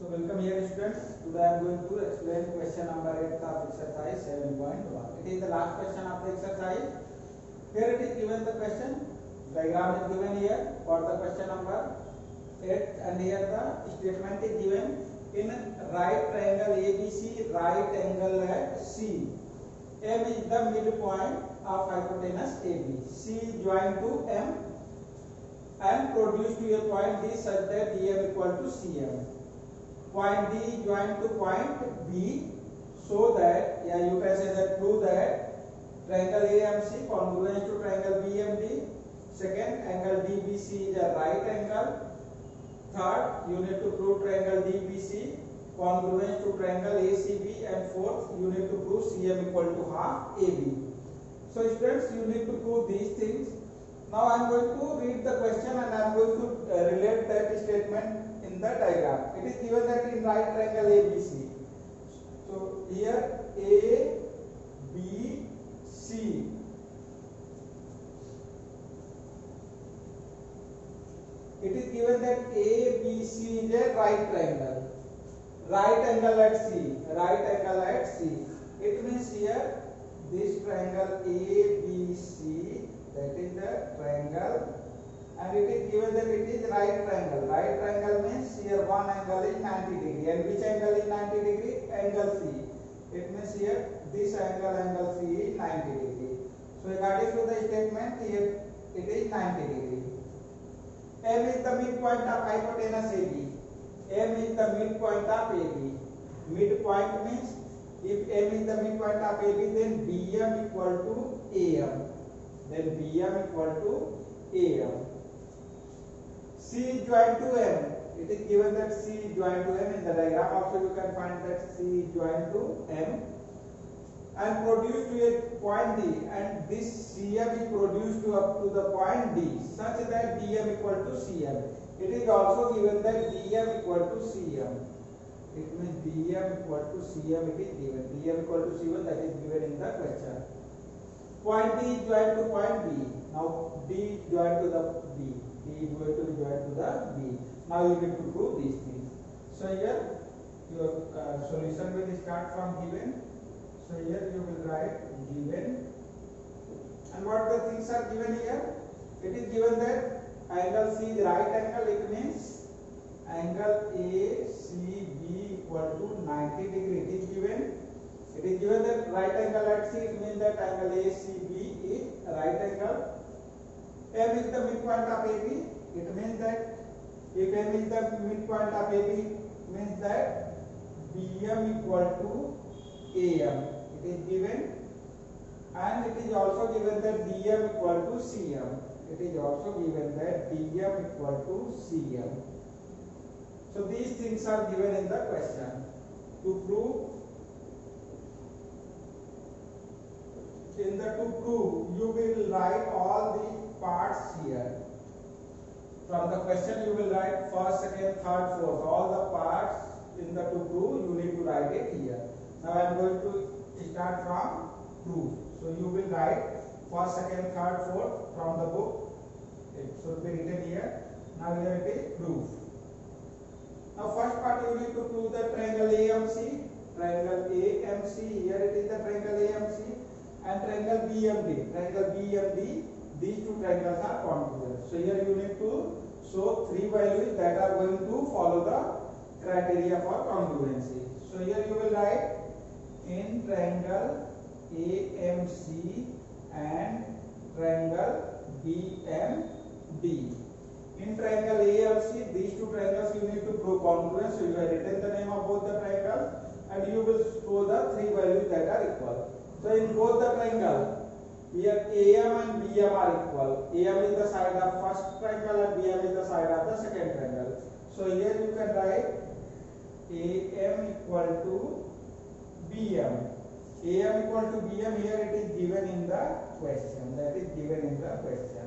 So welcome here students. Today I am going to explain question number 8 of exercise 7.1. It is the last question of the exercise. Here it is given the question. Diagram is given here for the question number 8 and here the statement is given in right triangle ABC, right angle at C. M is the midpoint of hypotenuse AB. C is joined to M and produce to a point D such that DM equal to CM. Point D joined to point B, so that you can say that prove that triangle AMC congruent to triangle BMD. Second, angle DBC is a right angle. Third, you need to prove triangle DBC congruent to triangle ACB, and fourth, you need to prove CM equal to half AB. So students, you need to prove these things. Now I am going to read the question and I am going to relate that statement in the diagram. It is given that in right triangle ABC. So here A, B, C. It is given that A, B, C is a right triangle. Right angle at C. Right angle at C. It means here this triangle ABC, that is the triangle, and it is given that it is right triangle. Right triangle means here one angle is 90 degree, and which angle is 90 degree? Angle C. It means here this angle C is 90 degree. So according to the statement, here it is 90 degree. M is the midpoint of hypotenuse AB. M is the midpoint of AB. Midpoint means if M is the midpoint of AB, then BM equal to AM. Then BM equal to AM. C is joined to M. It is given that C is joined to M. In the diagram also you can find that C is joined to M and produced to a point D, and this CM is produced to up to the point D such that DM equal to CM. It is also given that DM equal to CM. It means DM equal to CM, it is given. DM equal to C1, that is given in the question. Point D is joined to point B. Now D is joined to the B. D is going to be joined to the B. Now you need to prove these things. So here your solution will start from given. So here you will write given. And what the things are given here? It is given that angle C is right angle. It means angle ACB equal to 90 degree. It is given. It is given that right angle at C. It means that angle ACB is right angle. M is the midpoint of AB. It means that if M is the midpoint of AB, means that BM equal to AM. It is given, and it is also given that DM equal to CM. It is also given that DM equal to CM. So these things are given in the question. To prove, you will write all the parts here. From the question you will write first, second, third, fourth. All the parts in the to prove you need to write it here. Now I am going to start from proof. So you will write first, second, third, fourth from the book. It should be written here. Now here it is proof. Now first part you need to prove the triangle AMC. Triangle AMC, here it is the triangle AMC, and triangle BMD. Triangle BMD, these two triangles are congruent. So here you need to show three values that are going to follow the criteria for congruency. So here you will write in triangle AMC and triangle BMD. In triangle AMC, these two triangles you need to prove congruence. So you have written the name of both the triangles and you will show the three values that are equal. So in both the triangle, here AM and BM are equal. AM is the side of first triangle and BM is the side of the second triangle. So here you can write AM equal to BM. AM equal to BM, here it is given in the question. That is given in the question.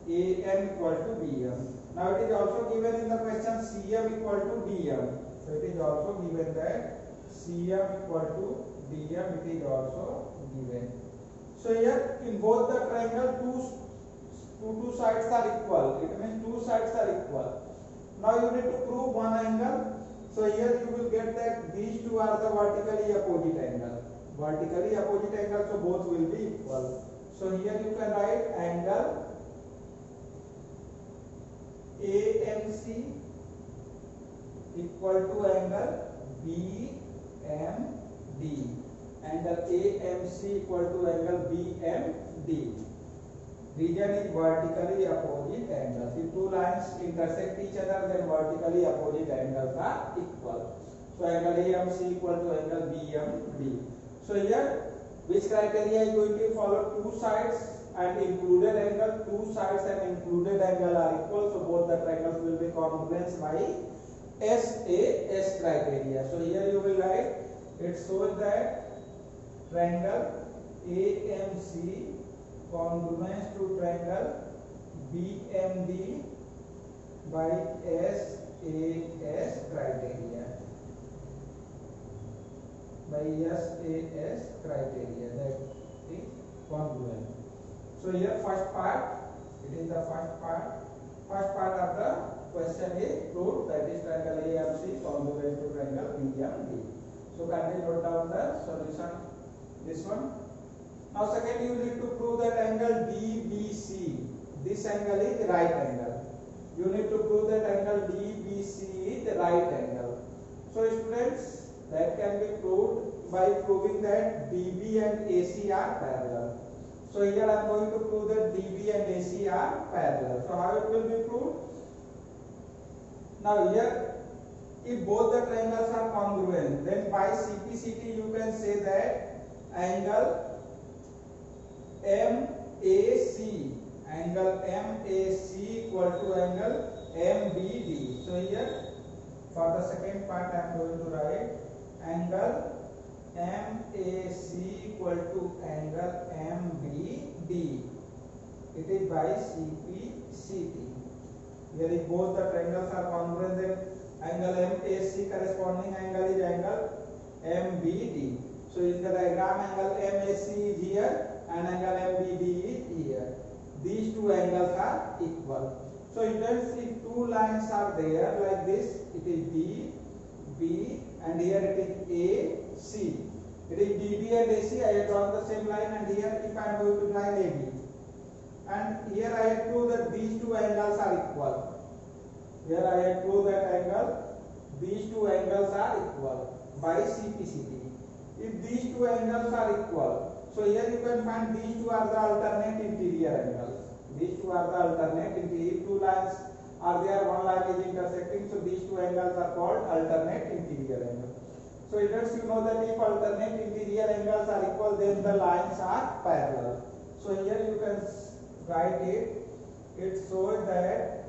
AM equal to BM. Now it is also given in the question CM equal to DM. So it is also given that CM equal to DM. It is also given. So here in both the triangle two sides are equal. It means two sides are equal. Now you need to prove one angle. So here you will get that these two are the vertically opposite angle. Vertically opposite angle, so both will be equal. So here you can write angle AMC equal to angle BMD. Angle AMC equal to angle BMD. Region is vertically opposite angles. If two lines intersect each other, then vertically opposite angles are equal. So angle AMC equal to angle BMD. So here, which criteria is going to follow? Two sides and included angle. Two sides and included angle are equal. So both the triangles will be congruent by SAS criteria. So here you will write, it shows that triangle AMC congruence to triangle BMD by SAS criteria. By SAS criteria, that is congruent. So here first part, it is the first part. First part of the question is proved, that is triangle AMC congruent to triangle BMD. So kindly note down the solution, this one. Now second, you need to prove that angle DBC, this angle is right angle. You need to prove that angle DBC is the right angle. So students, that can be proved by proving that DB and AC are parallel. So here I am going to prove that DB and AC are parallel. So how it will be proved? Now here, if both the triangles are congruent, then by CPCT you can say that angle MAC equal to angle MBD. So here for the second part I am going to write angle MAC equal to angle MBD. It is by CPCT. Here if both the triangles are congruent, then angle MAC corresponding angle is angle MBD. So in the diagram, angle MAC is here and angle MBD is here. These two angles are equal. So if two lines are there like this, it is D, B, and here it is A, C. It is DB and AC. I have drawn the same line, and here if I am going to join AB, and here I have proved that these two angles are equal. Here I have proved that these two angles are equal by CPCT. If these two angles are equal, so here you can find these two are the alternate interior angles. These two are the alternate interior. If two lines are there, one line is intersecting, so these two angles are called alternate interior angles. So it lets you know that if alternate interior angles are equal, then the lines are parallel. So here you can write it. It shows that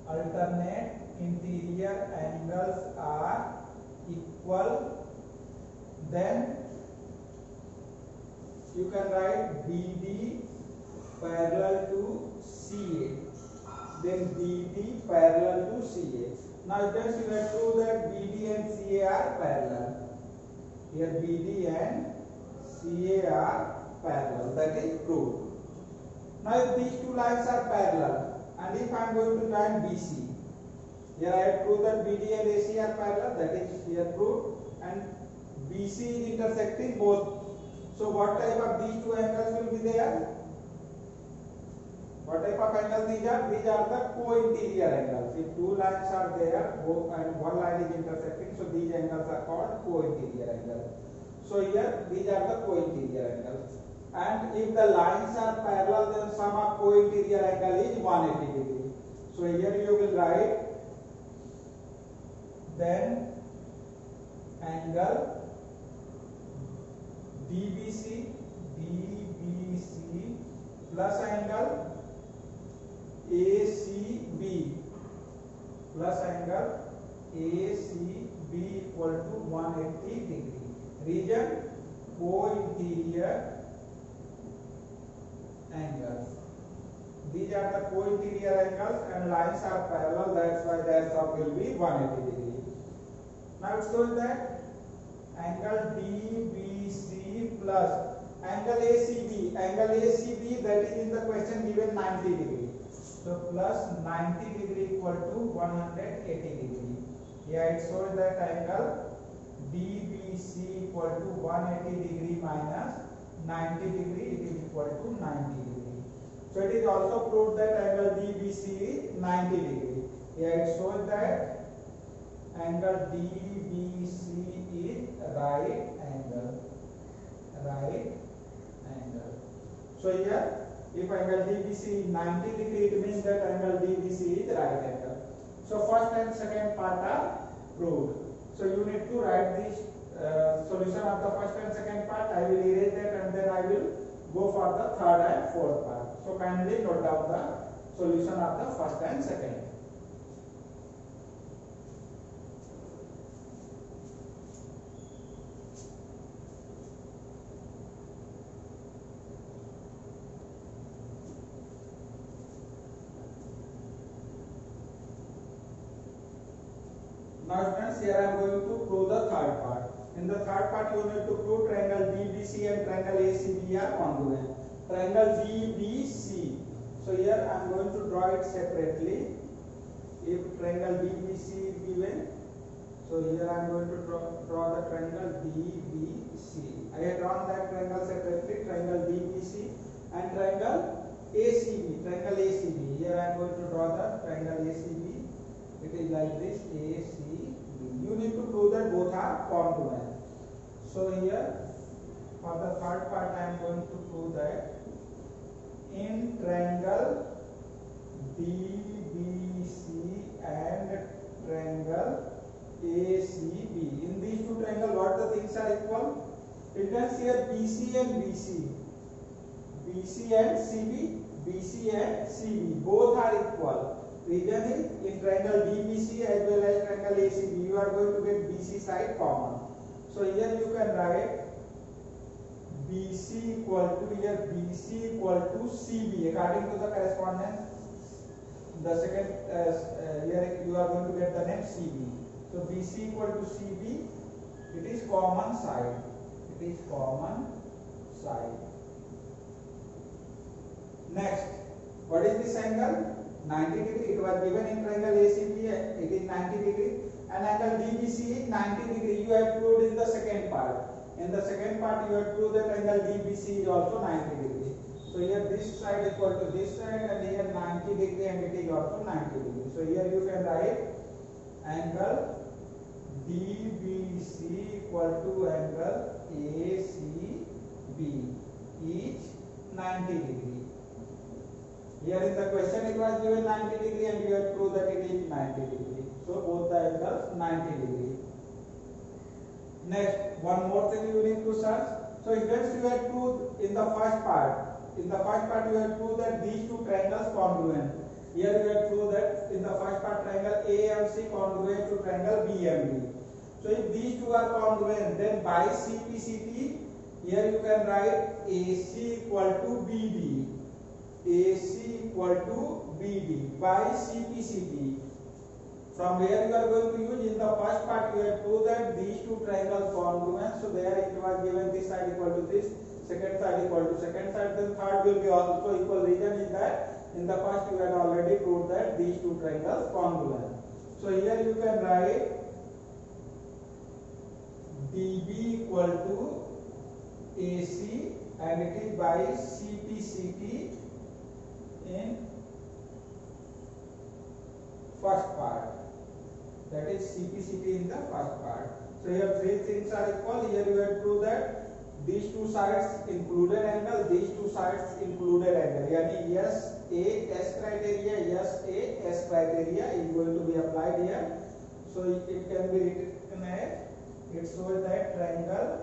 alternate interior angles are equal. Then you can write BD parallel to CA. Then BD parallel to CA. Now it tells you that prove that BD and CA are parallel. Here BD and CA are parallel. That is proved. Now if these two lines are parallel, and if I am going to join BC, here I have proved that BD and AC are parallel. That is here proved. And BC is intersecting both. So what type of these two angles will be there? What type of angles these are? These are the co-interior angles. If two lines are there, both and one line is intersecting, so these angles are called co-interior angles. So here these are the co-interior angles. And if the lines are parallel, then sum of co-interior angle is 180 degree. So here you will write then angle DBC plus angle ACB plus angle ACB equal to 180 degree. Region co-interior angles. These are the co-interior angles and lines are parallel. That's why their sum will be 180 degree. Now it shows that angle DBC plus angle ACB. Angle ACB, that is in the question given 90 degree. So plus 90 degree equal to 180 degree. Here it shows that angle DBC equal to 180 degree minus 90 degree, it is equal to 90 degree. So it is also proved that angle DBC is 90 degree. Here it shows that angle DBC is right angle. Right angle. So here, if angle DBC is 90 degree, it means that angle DBC is right angle. So first and second part are proved. So you need to write this solution of the first and second part. I will erase that and then I will go for the third and fourth part. So kindly note down the solution of the first and second. Now friends, here I am going to prove the third part. In the third part you need to prove triangle DBC and triangle ACB are congruent. Triangle DBC. So here I am going to draw it separately. If triangle DBC is given, so here I am going to draw the triangle DBC. I have drawn that triangle separately, triangle DBC and triangle ACB. Triangle ACB. Here I am going to draw the triangle ACB. It is like this, ACB. You need to prove that both are congruent. So here, for the third part, I am going to prove that in triangle DBC and triangle ACB, in these two triangles, what the things are equal? It can here BC and BC, BC and CB, BC and CB, both are equal. Reason is in triangle DBC as well as triangle ACB, you are going to get BC side common. So here you can write BC equal to, here BC equal to CB according to the correspondence. The second here you are going to get the name CB. So BC equal to CB, it is common side. It is common side. Next, what is this angle? 90 degree. It was given in triangle ACB, it is 90 degree, and angle DBC is 90 degree. You have proved in the second part. In the second part, you have proved that angle DBC is also 90 degree. So here this side equal to this side, and here 90 degree, and it is also 90 degree. So here you can write angle DBC equal to angle ACB, each 90 degree. Here in the question it was given 90 degree and you have proved that it is 90 degree. So both the angles 90 degree. Next, one more thing you need to search. So if you have proved in the first part, you have proved that these two triangles congruent. Here you have proved that in the first part triangle AMC congruent to triangle BMB. So if these two are congruent, then by CPCT, here you can write AC equal to BD. AC equal to BD by CPCT. From where you are going to use, in the first part you have proved that these two triangles congruent. So there it was given this side equal to this, second side equal to second side, then third will be also equal. Reason is that in the first you had already proved that these two triangles congruent. So here you can write DB equal to AC and it is by CPCT in first part, that is CPCT in the first part. So here three things are equal. Here you have proved that these two sides included angle, these two sides included angle. Yani yes A S criteria, yes A S criteria is going to be applied here. So it can be written as, it shows that triangle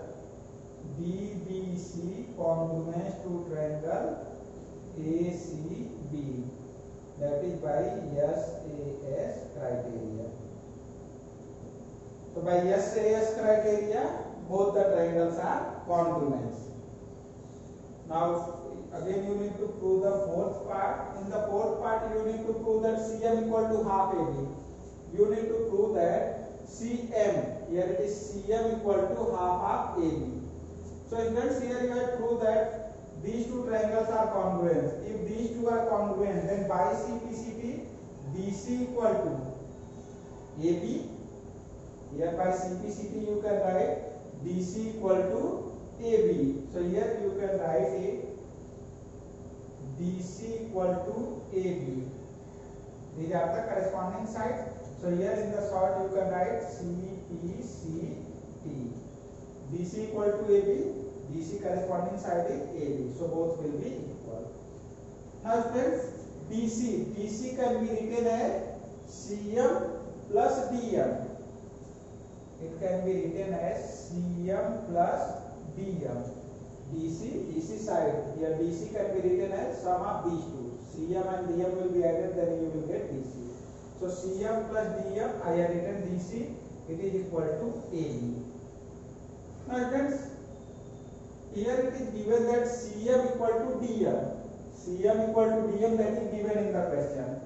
DBC congruent to triangle ACB, that is by SAS criteria. So by SAS criteria, both the triangles are congruent. Now again you need to prove the fourth part. In the fourth part you need to prove that CM equal to half AB. You need to prove that CM, here it is CM equal to half AB. So in that here you have proved that these two triangles are congruent. If these two are congruent, then by CPCT, BC equal to AB. Here by CPCT you can write BC equal to AB. So here you can write it BC equal to AB. These are the corresponding sides. So here in the short you can write CPCT. BC equal to AB. BC corresponding side is AB. So both will be equal. Now friends, BC can be written as CM plus DM. It can be written as CM plus DM. DC side. Here DC can be written as sum of these two. CM and DM will be added, then you will get DC. So CM plus DM, I have written DC. It is equal to AB. Now friends, here it is given that CM equal to DM. CM equal to DM, that is given in the question.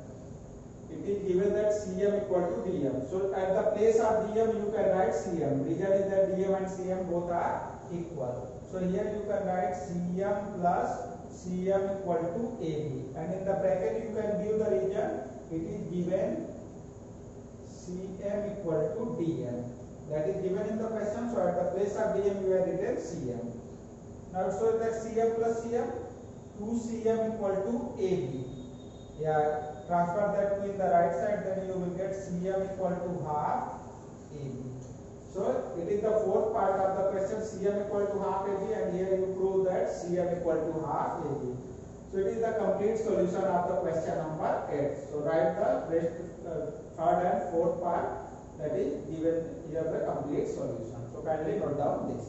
It is given that CM equal to DM. So at the place of DM you can write CM. Reason is that DM and CM both are equal. So here you can write CM plus CM equal to AB. And in the bracket you can give the region. It is given CM equal to DM. That is given in the question. So at the place of DM you have written CM. Now so that CM plus CM, 2CM equal to AB. Yeah. Transfer that to in the right side, then you will get CM equal to half AB. So it is the fourth part of the question, CM equal to half AB, and here you prove that CM equal to half AB. So it is the complete solution of the question number 8. So write the rest, third and fourth part, that is given here the complete solution. So kindly note down this.